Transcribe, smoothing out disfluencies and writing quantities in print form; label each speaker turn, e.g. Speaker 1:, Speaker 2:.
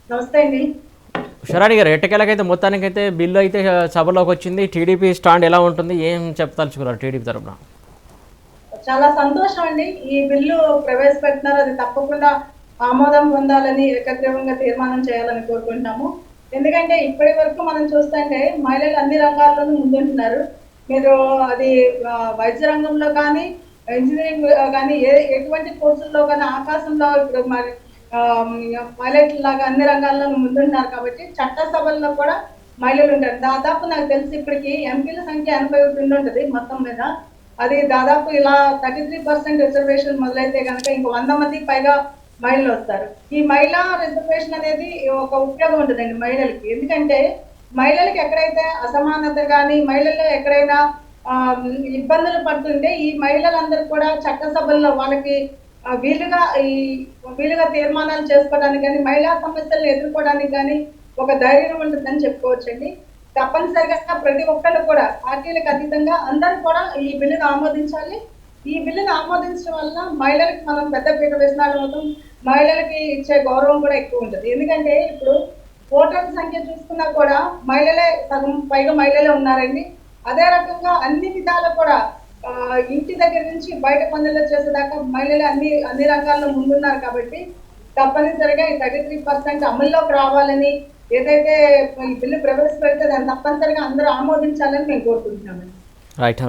Speaker 1: నమస్తే అండి.
Speaker 2: శరణి గారు, ఎట్టకేలకైతే మొత్తానికైతే బిల్లు అయితే సభలోకి వచ్చింది. టీడీపీ స్టాండ్ ఎలా ఉంటుంది, ఏం చెప్పదలుచుకున్నారు టీడీపీ తరఫున?
Speaker 1: చాలా సంతోషం అండి. ఈ బిల్లు ప్రవేశపెడుతున్నారు. అది తప్పకుండా ఆమోదం పొందాలని ఏకగ్రీవంగా తీర్మానం చేయాలని కోరుకుంటున్నాము. ఎందుకంటే ఇప్పటి వరకు మనం చూస్తుంటే మహిళలు అన్ని రంగాల్లోనూ ముందుంటున్నారు. మీరు అది వైద్య రంగంలో కానీ, ఇంజినీరింగ్ కానీ ఎటువంటి కోర్సుల్లో కానీ ఆకాశంలో ఇప్పుడు మరి ఆహ్, పైలట్‌లాగా అన్ని రంగాల్లోనూ ముందుంటున్నారు కాబట్టి చట్టసభల్లో కూడా మహిళలు ఉంటారు. దాదాపు నాకు తెలిసి ఇప్పటికి ఎంపీల సంఖ్య 81 ఉండుంటది మొత్తం మీద. అది దాదాపు ఇలా 33% రిజర్వేషన్ మొదలైతే గనక ఇంక 100 మందికి పైగా మహిళలొస్తారు. ఈ మహిళా రిజర్వేషన్ అనేది ఒక ఉపయోగం ఉంటదండి మహిళలకి. ఎందుకంటే మహిళలకి ఎక్కడైతే అసమానత గాని, మహిళలు ఎక్కడైనా ఆహ్, ఇబ్బందులు పడుతుంటే ఈ మహిళలందరూ కూడా చట్టసభల్లో వాళ్ళకి వీలుగా వీలుగా తీర్మానాలు చేసుకోవడానికి గాని, మహిళా సమస్యలను ఎదుర్కోవడానికి గాని ఒక ధైర్యం ఉంటుందని చెప్పుకోవచ్చండి. తప్పనిసరిగా ప్రతి ఒక్కళ్ళు కూడా పార్టీలకు అతీతంగా అందరూ కూడా ఈ బిల్లును ఆమోదించాలి. ఈ బిల్లును ఆమోదించడం వల్ల మహిళలకి మనం పెద్దపీట వేసినట్లవుతాం. మహిళలకి ఇచ్చే గౌరవం కూడా ఎక్కువుంటది. ఎందుకంటే ఇప్పుడు ఓటర్ల సంఖ్య చూసుకున్నా కూడా మహిళలే సగం పైగా మహిళలే ఉన్నారండి. అదే రకంగా అన్ని విధాలు కూడా ఇంటి దగ్గర నుంచి బయట పనులు చేసేదాకా మహిళలే అన్ని అన్ని రంగాల్లో ముందున్నారు కాబట్టి తప్పనిసరిగా ఈ 33% అమల్లోకి రావాలని ఏదైతే ఈ బిల్లు ప్రవేశపెడితే దాన్ని తప్పనిసరిగా అందరూ ఆమోదించాలని మేము కోరుకుంటున్నామండి.
Speaker 2: రైట్.